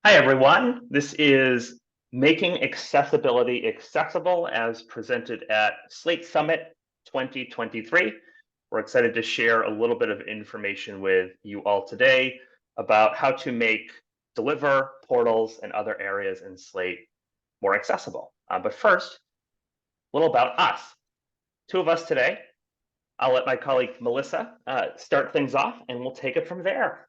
Hi, everyone. This is Making Accessibility Accessible as presented at Slate Summit 2023. We're excited to share a little bit of information with you all today about how to make Deliver, portals, and other areas in Slate more accessible. But first, a little about us. Two of us today. I'll let my colleague Melissa start things off, and we'll take it from there.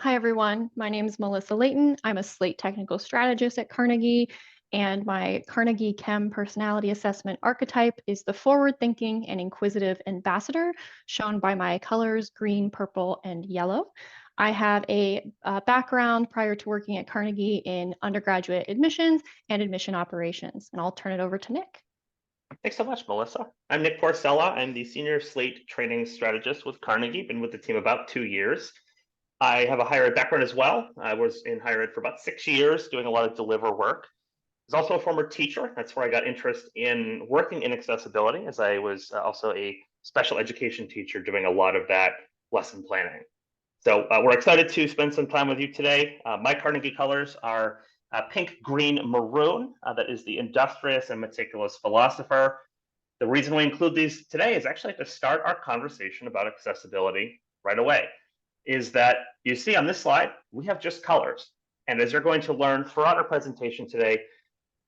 Hi, everyone. My name is Melissa Layton. I'm a Slate technical strategist at Carnegie, and my Carnegie Chem personality assessment archetype is the forward-thinking and inquisitive ambassador, shown by my colors green, purple, and yellow. I have a background prior to working at Carnegie in undergraduate admissions and admission operations, and I'll turn it over to Nick. Thanks so much, Melissa. I'm Nick Porcella. I'm the senior Slate training strategist with Carnegie. Been with the team about 2 years. I have a higher ed background as well. I was in higher ed for about 6 years, doing a lot of Deliver work. I was also a former teacher. That's where I got interest in working in accessibility, as I was also a special education teacher doing a lot of that lesson planning. So we're excited to spend some time with you today. My Carnegie colors are pink, green, maroon. That is the industrious and meticulous philosopher. The reason we include these today is actually to start our conversation about accessibility right away. Is that you see on this slide, we have just colors. And as you're going to learn throughout our presentation today,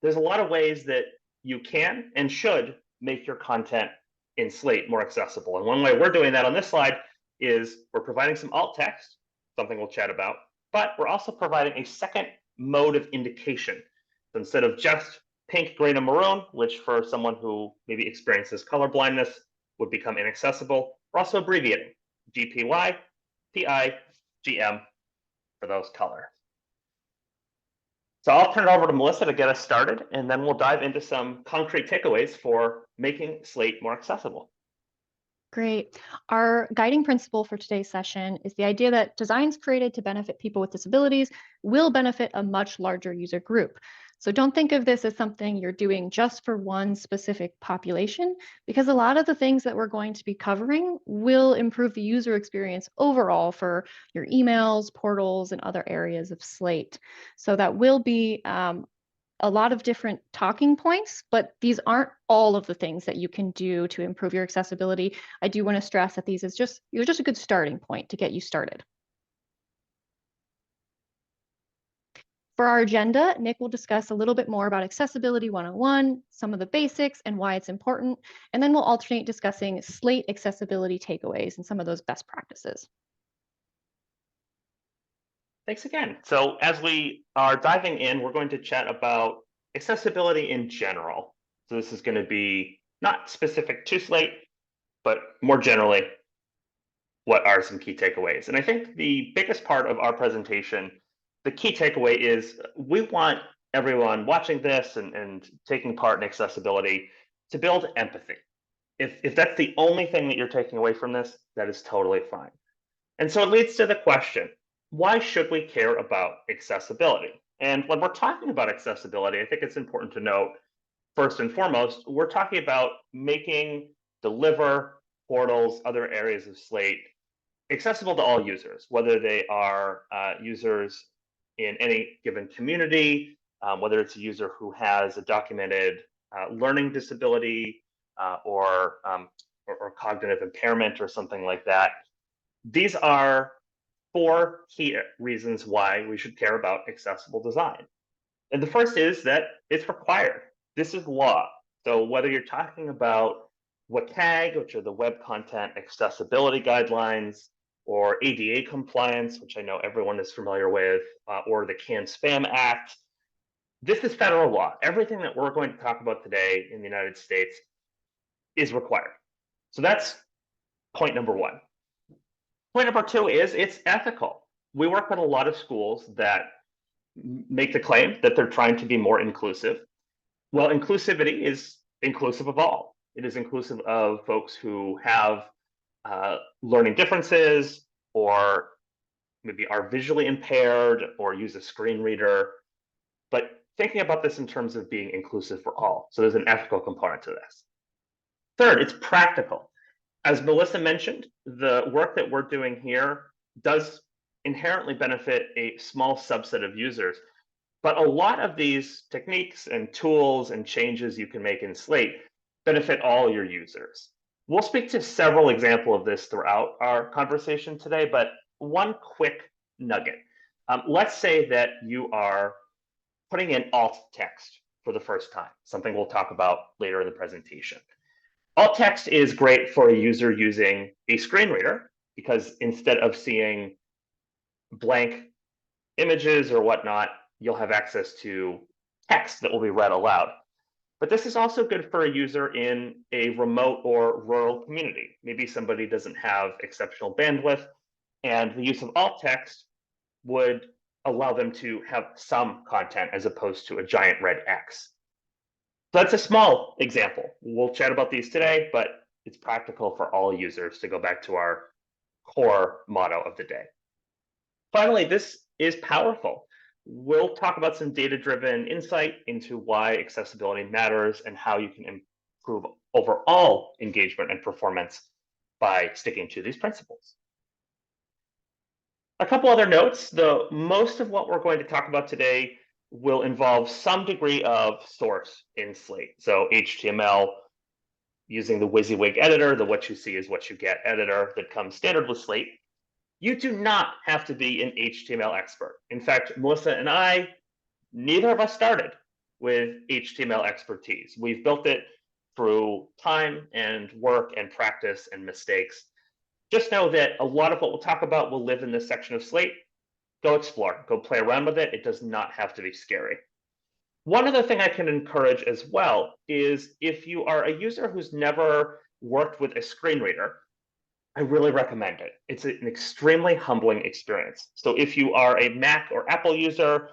there's a lot of ways that you can and should make your content in Slate more accessible. And one way we're doing that on this slide is we're providing some alt text, something we'll chat about, but we're also providing a second mode of indication. So instead of just pink, green, and maroon, which for someone who maybe experiences color blindness would become inaccessible, we're also abbreviating GPY, PI, GM for those colors. So I'll turn it over to Melissa to get us started, and then we'll dive into some concrete takeaways for making Slate more accessible. Great. Our guiding principle for today's session is the idea that designs created to benefit people with disabilities will benefit a much larger user group. So don't think of this as something you're doing just for one specific population, because a lot of the things that we're going to be covering will improve the user experience overall for your emails, portals, and other areas of Slate. So that will be a lot of different talking points, but these aren't all of the things that you can do to improve your accessibility. I do want to stress that these are just a good starting point to get you started. For our agenda, Nick will discuss a little bit more about Accessibility 101, some of the basics and why it's important, and then we'll alternate discussing Slate accessibility takeaways and some of those best practices. Thanks again. So as we are diving in, we're going to chat about accessibility in general. So this is going to be not specific to Slate, but more generally, what are some key takeaways? And I think the biggest part of our presentation, the key takeaway is we want everyone watching this and taking part in accessibility to build empathy. If that's the only thing that you're taking away from this, that is totally fine. And so it leads to the question, why should we care about accessibility? And when we're talking about accessibility, I think it's important to note, first and foremost, we're talking about making Deliver, portals, other areas of Slate accessible to all users, whether they are users in any given community, whether it's a user who has a documented learning disability or cognitive impairment or something like that. These are 4 key reasons why we should care about accessible design. And the first is that it's required. This is law. So whether you're talking about WCAG, which are the Web Content Accessibility Guidelines, or ADA compliance, which I know everyone is familiar with, or the CAN-SPAM Act, this is federal law. Everything that we're going to talk about today in the United States is required. So that's point number 1. Point number 2 is it's ethical. We work with a lot of schools that make the claim that they're trying to be more inclusive. Well, inclusivity is inclusive of all. It is inclusive of folks who have learning differences or maybe are visually impaired or use a screen reader, but thinking about this in terms of being inclusive for all. So there's an ethical component to this. Third, it's practical. As Melissa mentioned, the work that we're doing here does inherently benefit a small subset of users. But a lot of these techniques and tools and changes you can make in Slate benefit all your users. We'll speak to several examples of this throughout our conversation today, but one quick nugget. Let's say that you are putting in alt text for the first time, something we'll talk about later in the presentation. Alt text is great for a user using a screen reader because instead of seeing blank images or whatnot, you'll have access to text that will be read aloud. But this is also good for a user in a remote or rural community. Maybe somebody doesn't have exceptional bandwidth, and the use of alt text would allow them to have some content as opposed to a giant red X. So that's a small example. We'll chat about these today, but it's practical for all users, to go back to our core motto of the day. Finally, this is powerful. We'll talk about some data-driven insight into why accessibility matters and how you can improve overall engagement and performance by sticking to these principles. A couple other notes. Most of what we're going to talk about today will involve some degree of source in Slate. So HTML, using the WYSIWYG editor, the what you see is what you get editor that comes standard with Slate. You do not have to be an HTML expert. In fact, Melissa and I, neither of us started with HTML expertise. We've built it through time and work and practice and mistakes. Just know that a lot of what we'll talk about will live in this section of Slate. Go explore, go play around with it. It does not have to be scary. One other thing I can encourage as well is if you are a user who's never worked with a screen reader, I really recommend it. It's an extremely humbling experience. So if you are a Mac or Apple user,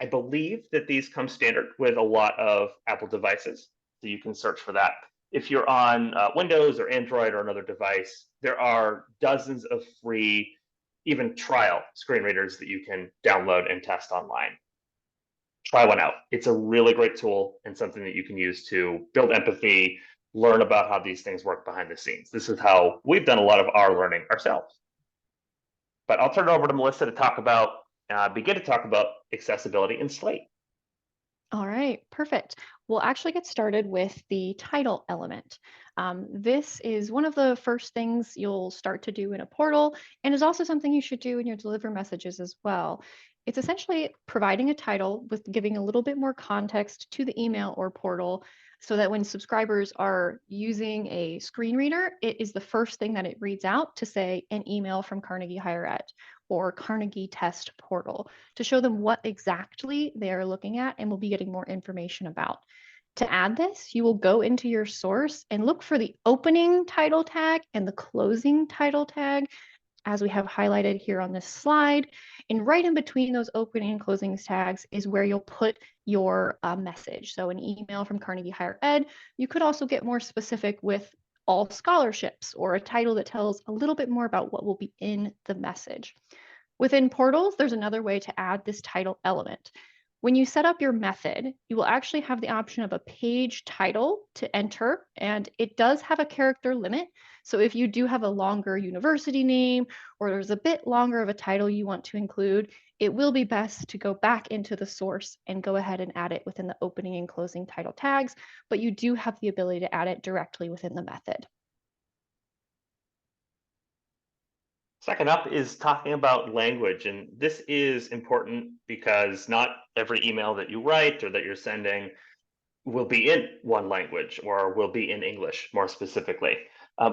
I believe that these come standard with a lot of Apple devices, so you can search for that. If you're on Windows or Android or another device, there are dozens of free, even trial screen readers that you can download and test online. Try one out. It's a really great tool and something that you can use to build empathy, learn about how these things work behind the scenes. This is how we've done a lot of our learning ourselves. But I'll turn it over to Melissa to begin to talk about accessibility in Slate. All right, perfect. We'll actually get started with the title element. This is one of the first things you'll start to do in a portal, and is also something you should do in your deliver messages as well. It's essentially providing a title with giving a little bit more context to the email or portal, so that when subscribers are using a screen reader, it is the first thing that it reads out to say an email from Carnegie Higher Ed or Carnegie Test Portal, to show them what exactly they are looking at and will be getting more information about. To add this, you will go into your source and look for the opening title tag and the closing title tag, as we have highlighted here on this slide. And right in between those opening and closing tags is where you'll put your message. So an email from Carnegie Higher Ed. You could also get more specific with all scholarships, or a title that tells a little bit more about what will be in the message. Within portals, there's another way to add this title element. When you set up your method, you will actually have the option of a page title to enter, and it does have a character limit. So if you do have a longer university name, or there's a bit longer of a title you want to include, it will be best to go back into the source and go ahead and add it within the opening and closing title tags, but you do have the ability to add it directly within the method. Second up is talking about language, and this is important because not every email that you write or that you're sending will be in one language or will be in English more specifically.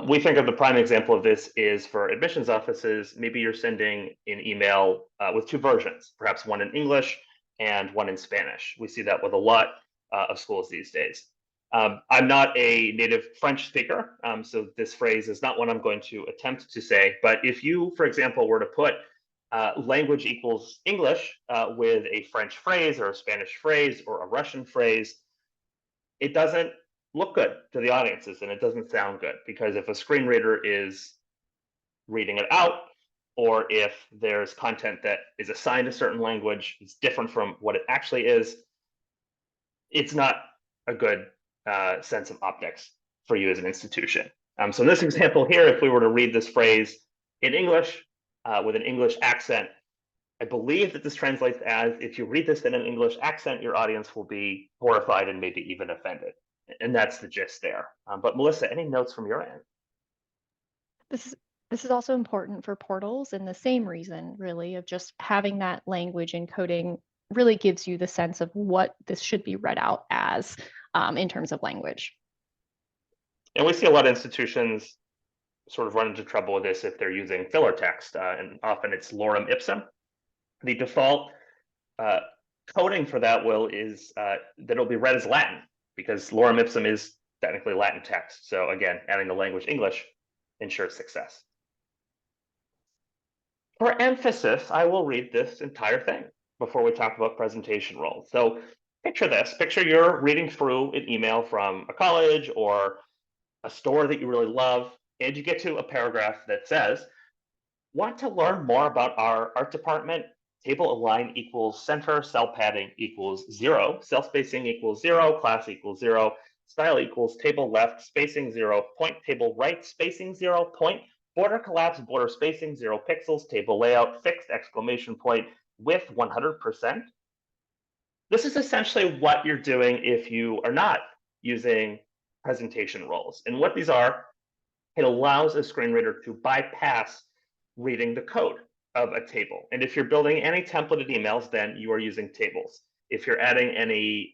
We think of the prime example of this is for admissions offices. Maybe you're sending an email with two versions, perhaps one in English and one in Spanish. We see that with a lot of schools these days. I'm not a native French speaker, so this phrase is not one I'm going to attempt to say. But if you, for example, were to put language equals English with a French phrase or a Spanish phrase or a Russian phrase, it doesn't look good to the audiences and it doesn't sound good, because if a screen reader is reading it out, or if there's content that is assigned a certain language, it's different from what it actually is, it's not a good sense of optics for you as an institution. So in this example here, if we were to read this phrase in English, with an English accent. I believe that this translates as, if you read this in an English accent, your audience will be horrified and maybe even offended. And that's the gist there. But Melissa, any notes from your end? This is also important for portals, and the same reason, really, of just having that language encoding really gives you the sense of what this should be read out as in terms of language. And we see a lot of institutions sort of run into trouble with this if they're using filler text, and often it's lorem ipsum. The default coding for that is that it'll be read as Latin, because lorem ipsum is technically Latin text. So again, adding the language English ensures success. For emphasis, I will read this entire thing before we talk about presentation roles. So picture this. Picture you're reading through an email from a college or a store that you really love, and you get to a paragraph that says, want to learn more about our art department? Table align equals center, cell padding equals 0, cell spacing equals 0, class equals 0, style equals table left, spacing 0, point, table right, spacing 0, point, border collapse, border spacing 0 pixels, table layout, fixed, exclamation point, width 100%. This is essentially what you're doing if you are not using presentation roles. And what these are, it allows a screen reader to bypass reading the code of a table. And if you're building any templated emails, then you are using tables. If you're adding any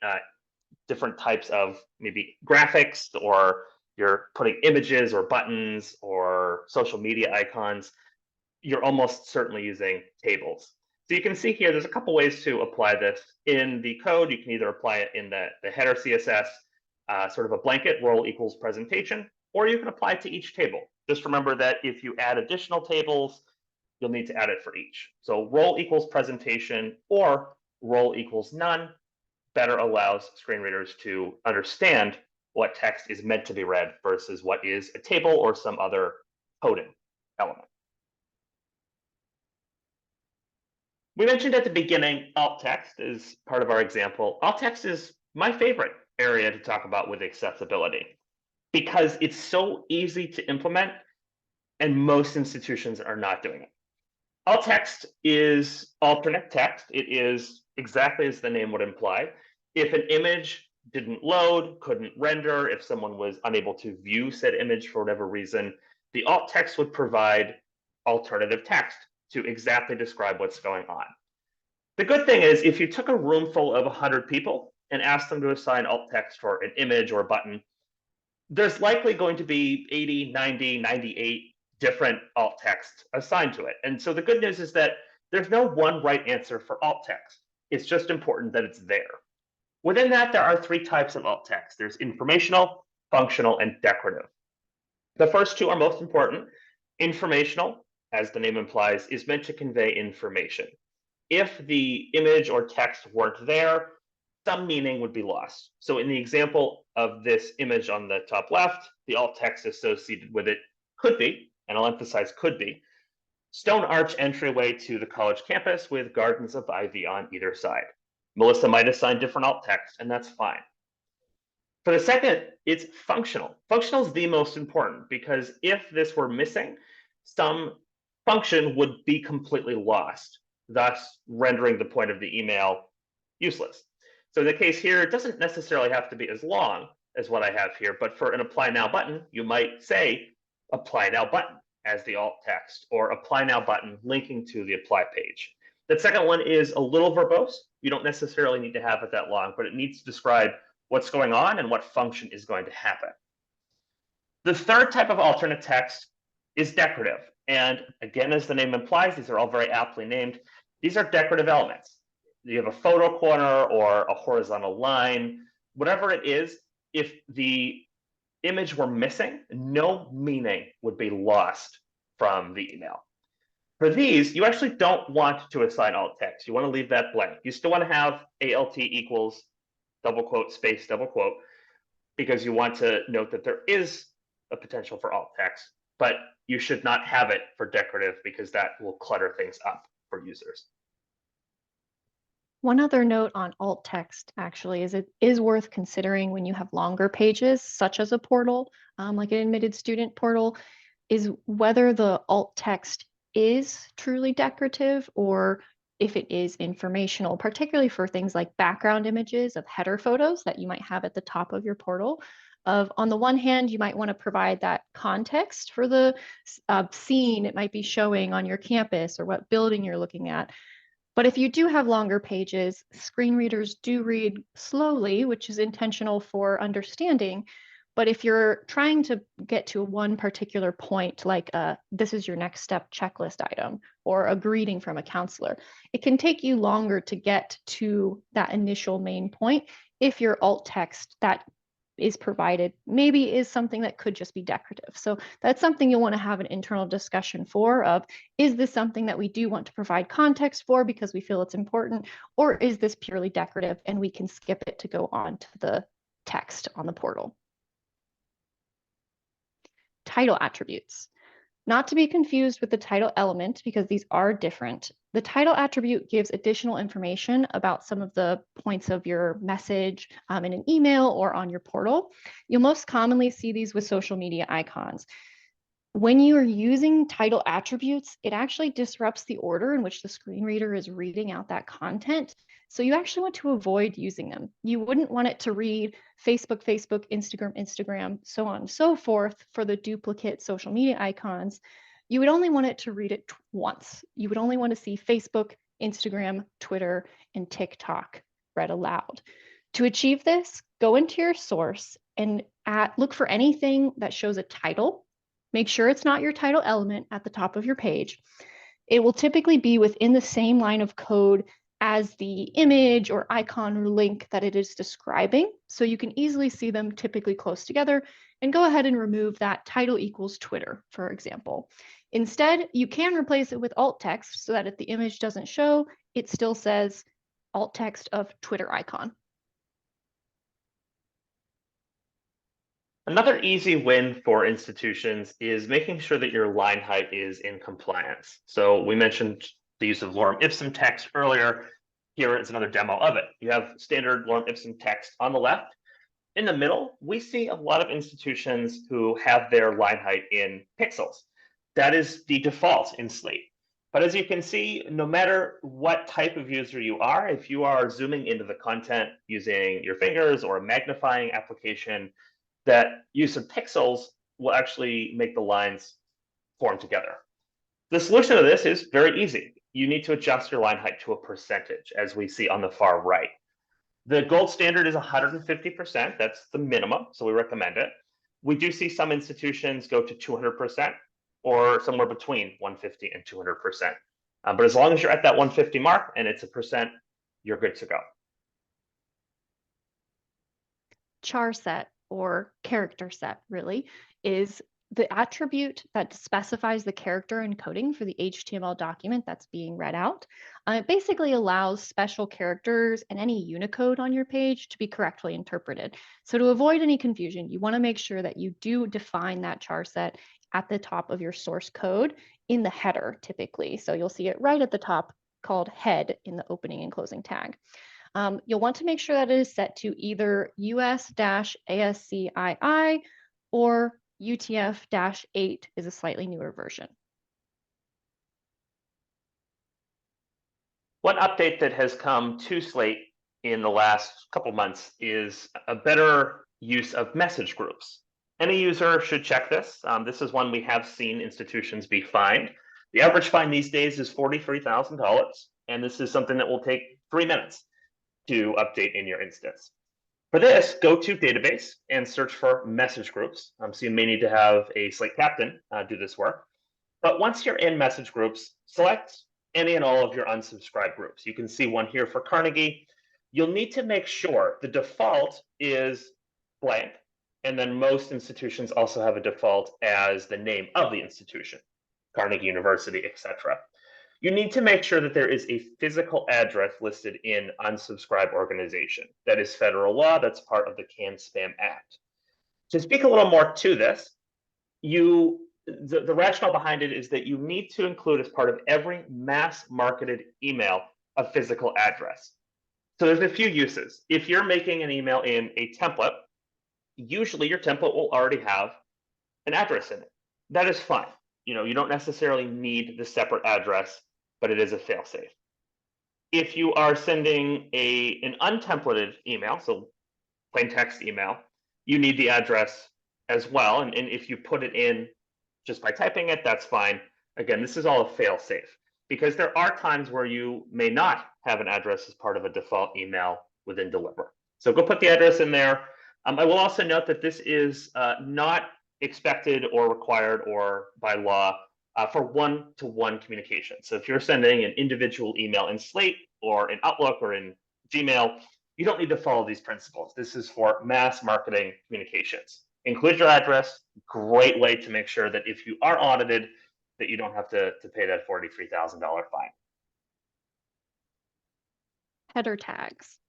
different types of maybe graphics, or you're putting images or buttons or social media icons, you're almost certainly using tables. So you can see here, there's a couple ways to apply this. In the code, you can either apply it in the header CSS, sort of a blanket role equals presentation, or you can apply it to each table. Just remember that if you add additional tables, you'll need to add it for each. So role equals presentation or role equals none better allows screen readers to understand what text is meant to be read versus what is a table or some other coding element. We mentioned at the beginning alt text is part of our example. Alt text is my favorite area to talk about with accessibility because it's so easy to implement and most institutions are not doing it. Alt text is alternate text. It is exactly as the name would imply. If an image didn't load, couldn't render, if someone was unable to view said image for whatever reason, the alt text would provide alternative text to exactly describe what's going on. The good thing is, if you took a room full of 100 people and asked them to assign alt text for an image or a button, there's likely going to be 80, 90, 98 different alt text assigned to it. And so the good news is that there's no one right answer for alt text. It's just important that it's there. Within that, there are 3 types of alt text. There's informational, functional, and decorative. The first 2 are most important. Informational, as the name implies, is meant to convey information. If the image or text weren't there, some meaning would be lost. So in the example of this image on the top left, the alt text associated with it could be, and I'll emphasize could be, stone arch entryway to the college campus with gardens of ivy on either side. Melissa might assign different alt text, and that's fine. For the second, it's functional. Functional is the most important because if this were missing, some function would be completely lost, thus rendering the point of the email useless. So in the case here, it doesn't necessarily have to be as long as what I have here, but for an apply now button, you might say apply now button as the alt text, or apply now button linking to the apply page. The second one is a little verbose. You don't necessarily need to have it that long, but it needs to describe what's going on and what function is going to happen. The third type of alternate text is decorative. And again, as the name implies, these are all very aptly named. These are decorative elements. You have a photo corner or a horizontal line, whatever it is, if the image were missing, no meaning would be lost from the email. For these, you actually don't want to assign alt text. You want to leave that blank. You still want to have alt equals double quote space double quote, because you want to note that there is a potential for alt text, but you should not have it for decorative because that will clutter things up for users. One other note on alt text actually is it is worth considering when you have longer pages, such as a portal, like an admitted student portal, is whether the alt text is truly decorative or if it is informational, particularly for things like background images of header photos that you might have at the top of your portal. On the one hand, you might want to provide that context for the scene it might be showing on your campus or what building you're looking at. But if you do have longer pages, screen readers do read slowly, which is intentional for understanding. But if you're trying to get to one particular point, like this is your next step checklist item or a greeting from a counselor, it can take you longer to get to that initial main point if your alt text that is provided maybe is something that could just be decorative. So that's something you'll want to have an internal discussion for of, is this something that we do want to provide context for because we feel it's important, or is this purely decorative and we can skip it to go on to the text on the portal? Title attributes. Not to be confused with the title element because these are different. The title attribute gives additional information about some of the points of your message in an email or on your portal. You'll most commonly see these with social media icons. When you are using title attributes, it actually disrupts the order in which the screen reader is reading out that content. So you actually want to avoid using them. You wouldn't want it to read Facebook, Facebook, Instagram, Instagram, so on and so forth for the duplicate social media icons. You would only want it to read it once. You would only want to see Facebook, Instagram, Twitter, and TikTok read aloud. To achieve this, go into your source and look for anything that shows a title. Make sure it's not your title element at the top of your page. It will typically be within the same line of code as the image or icon or link that it is describing. So you can easily see them typically close together and go ahead and remove that title equals Twitter, for example. Instead, you can replace it with alt text so that if the image doesn't show, it still says alt text of Twitter icon. Another easy win for institutions is making sure that your line height is in compliance. So we mentioned the use of lorem ipsum text earlier. Here is another demo of it. You have standard lorem ipsum text on the left. In the middle, we see a lot of institutions who have their line height in pixels. That is the default in Slate. But as you can see, no matter what type of user you are, if you are zooming into the content using your fingers or a magnifying application, that use of pixels will actually make the lines form together. The solution to this is very easy. You need to adjust your line height to a percentage, as we see on the far right. The gold standard is 150%. That's the minimum, so we recommend it. We do see some institutions go to 200% or somewhere between 150 and 200%. But as long as you're at that 150 mark and it's a percent, you're good to go. Char set, or character set really, is the attribute that specifies the character encoding for the HTML document that's being read out. It basically allows special characters and any Unicode on your page to be correctly interpreted. So to avoid any confusion, you want to make sure that you do define that char set at the top of your source code in the header typically. So you'll see it right at the top called head in the opening and closing tag. You'll want to make sure that it is set to either US-ASCII or UTF-8 is a slightly newer version. One update that has come to Slate in the last couple months is a better use of message groups. Any user should check this. This is one we have seen institutions be fined. The average fine these days is $43,000, and this is something that will take 3 minutes to update in your instance. For this, go to database and search for message groups. So you may need to have a Slate captain do this work. But once you're in message groups, select any and all of your unsubscribed groups. You can see one here for Carnegie. You'll need to make sure the default is blank, and then most institutions also have a default as the name of the institution, Carnegie University, etc. You need to make sure that there is a physical address listed in unsubscribe organization. That is federal law. That's part of the CAN-SPAM Act. To speak a little more to this, the rationale behind it is that you need to include as part of every mass marketed email a physical address. So there's a few uses. If you're making an email in a template, usually your template will already have an address in it. That is fine. you don't necessarily need the separate address, but it is a fail-safe. If you are sending an untemplated email, so plain text email, you need the address as well. And if you put it in just by typing it, that's fine. Again, this is all a fail-safe because there are times where you may not have an address as part of a default email within Deliver. So go put the address in there. I will also note that this is not expected or required or by law for one-to-one communication. So if you're sending an individual email in Slate or in Outlook or in Gmail, you don't need to follow these principles. This is for mass marketing communications. Include your address, great way to make sure that if you are audited, that you don't have to pay that $43,000 fine. Header tags.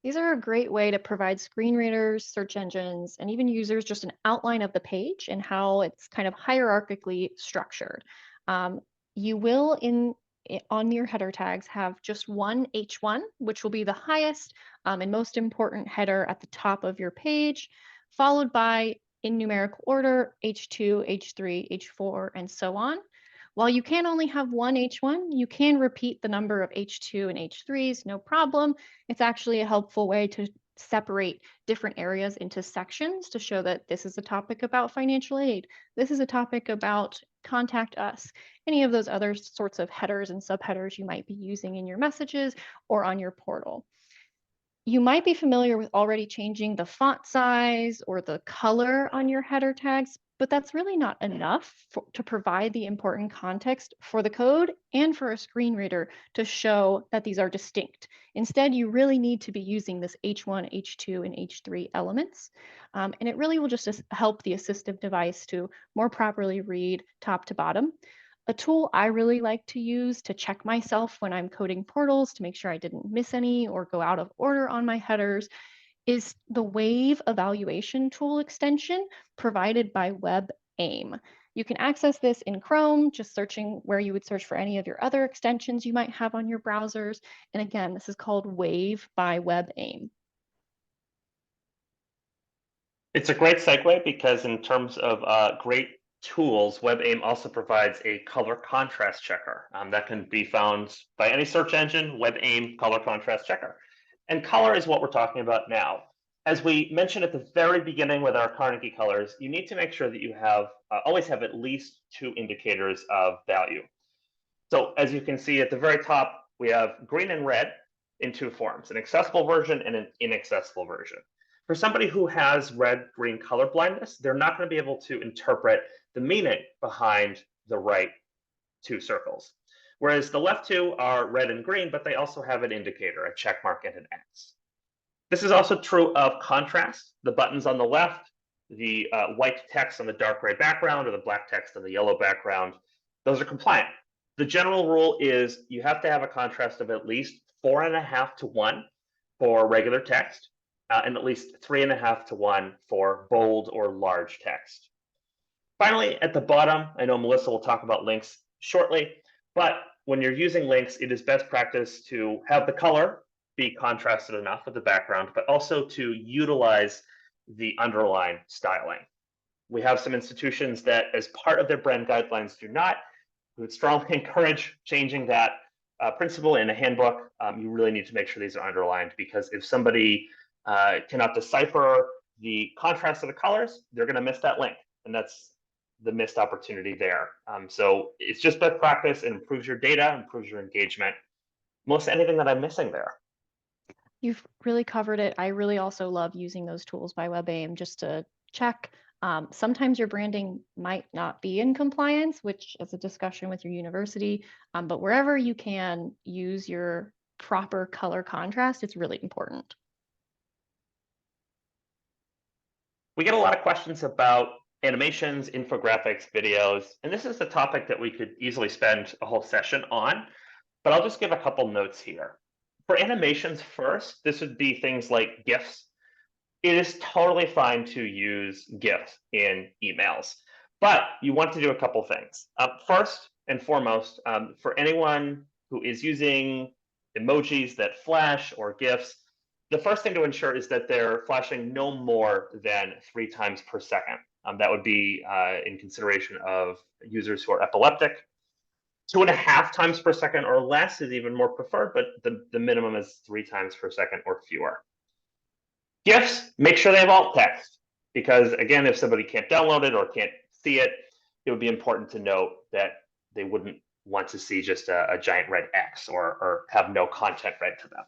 These are a great way to provide screen readers, search engines, and even users just an outline of the page and how it's kind of hierarchically structured. You will, on your header tags, have just one H1, which will be the highest and most important header at the top of your page, followed by, in numerical order, H2, H3, H4, and so on. While you can only have one H1, you can repeat the number of H2 and H3s, no problem. It's actually a helpful way to separate different areas into sections to show that this is a topic about financial aid. This is a topic about contact us. Any of those other sorts of headers and subheaders you might be using in your messages or on your portal. You might be familiar with already changing the font size or the color on your header tags, but that's really not enough to provide the important context for the code and for a screen reader to show that these are distinct. Instead, you really need to be using this H1, H2, and H3 elements. And it really will just help the assistive device to more properly read top to bottom. A tool I really like to use to check myself when I'm coding portals to make sure I didn't miss any or go out of order on my headers is the Wave evaluation tool extension provided by WebAIM. You can access this in Chrome, just searching where you would search for any of your other extensions you might have on your browsers. And again, this is called Wave by WebAIM. It's a great segue because in terms of great tools, WebAIM also provides a color contrast checker that can be found by any search engine, WebAIM color contrast checker. And color is what we're talking about now. As we mentioned at the very beginning with our Carnegie colors, you need to make sure that you have always have at least two indicators of value. So as you can see at the very top, we have green and red in two forms, an accessible version and an inaccessible version. For somebody who has red-green color blindness, they're not going to be able to interpret the meaning behind the right two circles. Whereas the left two are red and green, but they also have an indicator, a check mark and an X. This is also true of contrast. The buttons on the left, the white text on the dark gray background or the black text on the yellow background, those are compliant. The general rule is you have to have a contrast of at least 4.5 to 1 for regular text, and at least 3.5 to 1 for bold or large text. Finally, at the bottom, I know Melissa will talk about links shortly, but when you're using links, it is best practice to have the color be contrasted enough with the background, but also to utilize the underline styling. We have some institutions that, as part of their brand guidelines, do not. We would strongly encourage changing that principle in a handbook. You really need to make sure these are underlined because if somebody cannot decipher the contrast of the colors, they're going to miss that link, and that's the missed opportunity there. So it's just best practice. It improves your data, improves your engagement. Melissa, anything that I'm missing there? You've really covered it. I really also love using those tools by WebAIM just to check. Sometimes your branding might not be in compliance, which is a discussion with your university, but wherever you can use your proper color contrast, it's really important. We get a lot of questions about animations, infographics, videos, and this is the topic that we could easily spend a whole session on, but I'll just give a couple notes here. For animations first, this would be things like GIFs. It is totally fine to use GIFs in emails, but you want to do a couple things. First and foremost, for anyone who is using emojis that flash or GIFs, the first thing to ensure is that they're flashing no more than 3 times per second. That would be in consideration of users who are epileptic. 2.5 times per second or less is even more preferred, but the minimum is 3 times per second or fewer. GIFs, make sure they have alt text, because again, if somebody can't download it or can't see it, it would be important to note that they wouldn't want to see just a giant red X or have no content read to them.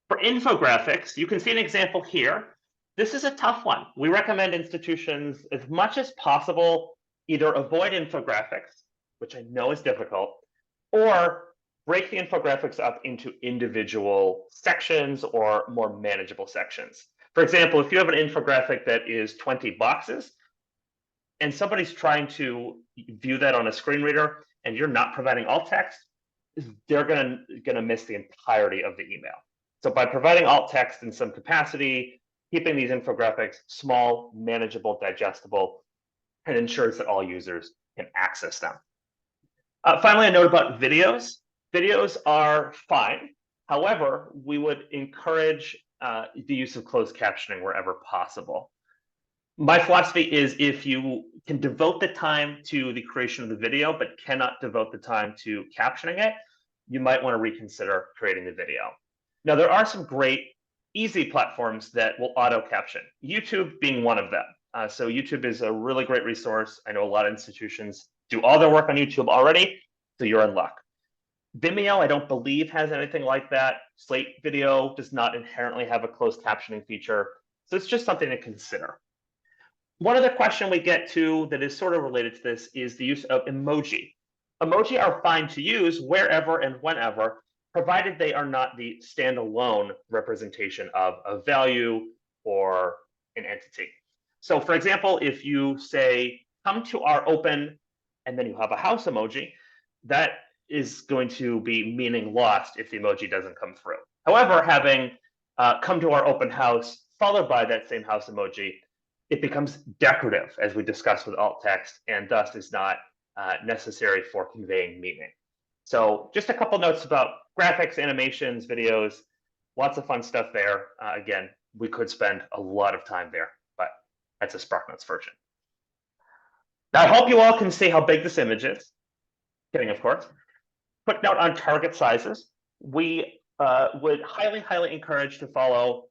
For infographics, you can see an example here. This is a tough one. We recommend institutions, as much as possible, either avoid infographics, which I know is difficult, or break the infographics up into individual sections or more manageable sections. For example, if you have an infographic that is 20 boxes and somebody's trying to view that on a screen reader and you're not providing alt text, they're gonna miss the entirety of the email. So by providing alt text in some capacity, keeping these infographics small, manageable, digestible, and ensures that all users can access them. Finally, a note about videos. Videos are fine. However, we would encourage the use of closed captioning wherever possible. My philosophy is if you can devote the time to the creation of the video, but cannot devote the time to captioning it, you might want to reconsider creating the video. Now, there are some great, easy platforms that will auto caption, YouTube being one of them. So YouTube is a really great resource. I know a lot of institutions do all their work on YouTube already, so you're in luck. Vimeo, I don't believe, has anything like that. Slate Video does not inherently have a closed captioning feature, so it's just something to consider. One other question we get to that is sort of related to this is the use of emoji. Emoji are fine to use wherever and whenever, provided they are not the standalone representation of a value or an entity. So for example, if you say, come to our open, and then you have a house emoji, that is going to be meaning lost if the emoji doesn't come through. However, having come to our open house followed by that same house emoji, it becomes decorative, as we discussed with alt text, and thus is not necessary for conveying meaning. So just a couple notes about graphics, animations, videos, lots of fun stuff there. Again, we could spend a lot of time there, but that's a SparkNotes version. Now, I hope you all can see how big this image is. Kidding, of course. Quick note on target sizes. We would highly encourage to follow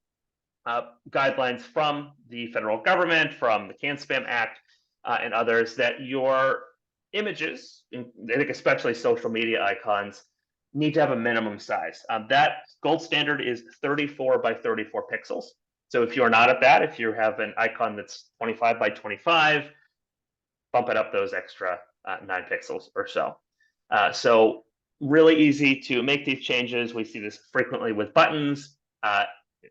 guidelines from the federal government, from the Can Spam Act, and others, that your images, I think especially social media icons, need to have a minimum size. That gold standard is 34 by 34 pixels. So if you're not at that, if you have an icon that's 25 by 25, bump it up those extra 9 pixels or so. So really easy to make these changes. We see this frequently with buttons,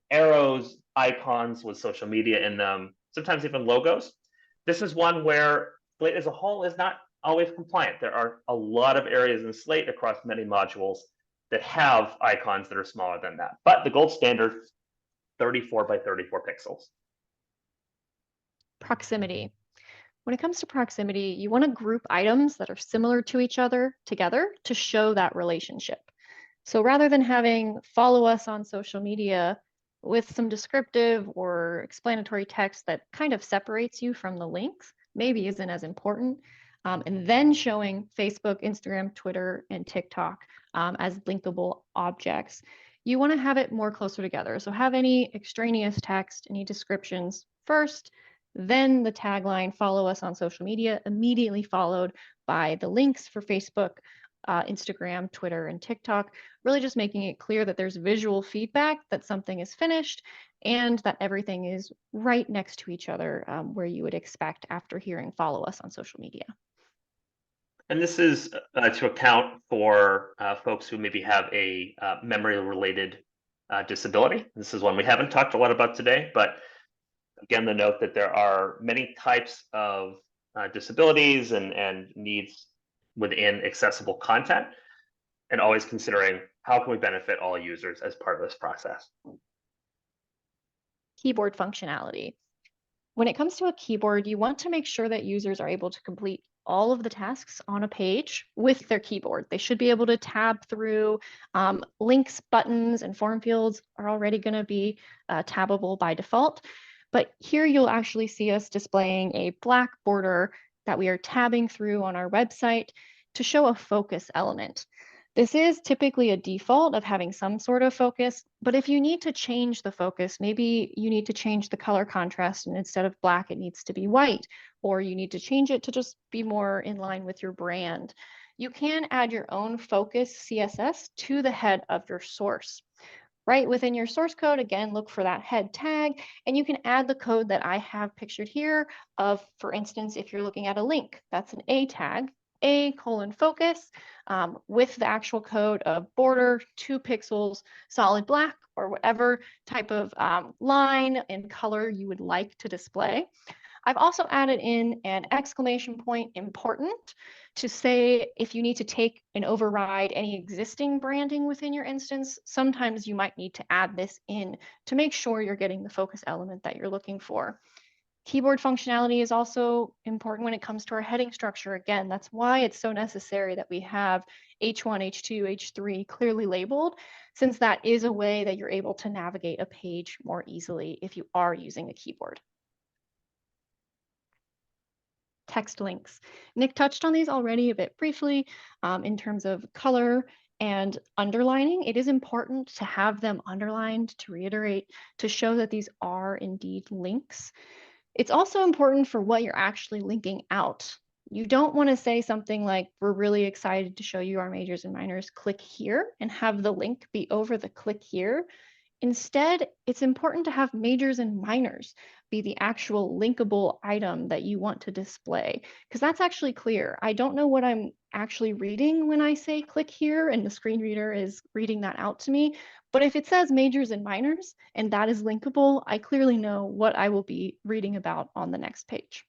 arrows, icons with social media in them, sometimes even logos. This is one where Slate as a whole is not always compliant. There are a lot of areas in Slate across many modules that have icons that are smaller than that. But the gold standard, 34 by 34 pixels. Proximity. When it comes to proximity, you want to group items that are similar to each other together to show that relationship. So rather than having follow us on social media with some descriptive or explanatory text that kind of separates you from the links, maybe isn't as important, and then showing Facebook, Instagram, Twitter, and TikTok as linkable objects, you want to have it more closer together. So have any extraneous text, any descriptions first, then the tagline, follow us on social media, immediately followed by the links for Facebook, Instagram, Twitter, and TikTok, really just making it clear that there's visual feedback that something is finished and that everything is right next to each other where you would expect after hearing follow us on social media. And this is to account for folks who maybe have a memory-related disability. This is one we haven't talked a lot about today, but again, the note that there are many types of disabilities and needs within accessible content, and always considering how can we benefit all users as part of this process. Keyboard functionality. When it comes to a keyboard, you want to make sure that users are able to complete all of the tasks on a page with their keyboard. They should be able to tab through links, buttons, and form fields are already going to be tabbable by default. But here you'll actually see us displaying a black border that we are tabbing through on our website to show a focus element. This is typically a default of having some sort of focus, but if you need to change the focus, maybe you need to change the color contrast and instead of black, it needs to be white, or you need to change it to just be more in line with your brand. You can add your own focus CSS to the head of your source. Right within your source code, again, look for that head tag, and you can add the code that I have pictured here of, for instance, if you're looking at a link, that's an A tag, A:"focus, with the actual code of border, 2 pixels, solid black, or whatever type of line and color you would like to display. I've also added in an exclamation point important to say if you need to take and override any existing branding within your instance, sometimes you might need to add this in to make sure you're getting the focus element that you're looking for. Keyboard functionality is also important when it comes to our heading structure. Again, that's why it's so necessary that we have H1, H2, H3 clearly labeled, since that is a way that you're able to navigate a page more easily if you are using a keyboard. Text links. Nick touched on these already a bit briefly in terms of color and underlining. It is important to have them underlined to reiterate, to show that these are indeed links. It's also important for what you're actually linking out. You don't want to say something like, we're really excited to show you our majors and minors, click here, and have the link be over the click here. Instead, it's important to have majors and minors be the actual linkable item that you want to display, because that's actually clear. I don't know what I'm actually reading when I say click here and the screen reader is reading that out to me. But if it says majors and minors and that is linkable, I clearly know what I will be reading about on the next page.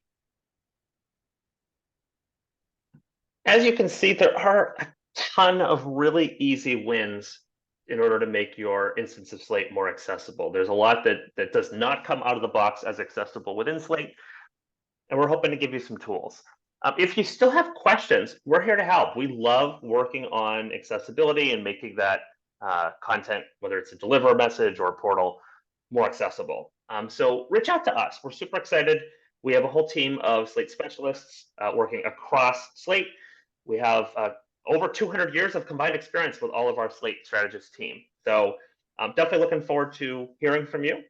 As you can see, there are a ton of really easy wins in order to make your instance of Slate more accessible. There's a lot that does not come out of the box as accessible within Slate, and we're hoping to give you some tools. If you still have questions, we're here to help. We love working on accessibility and making that content, whether it's a deliver message or a portal, more accessible. So reach out to us. We're super excited. We have a whole team of Slate specialists working across Slate. We have over 200 years of combined experience with all of our Slate strategist team. So I'm definitely looking forward to hearing from you.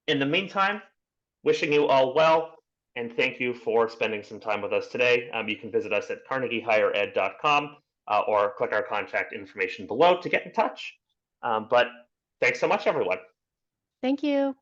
In the meantime, wishing you all well, and thank you for spending some time with us today. You can visit us at carnegiehighered.com or click our contact information below to get in touch. But thanks so much, everyone. Thank you.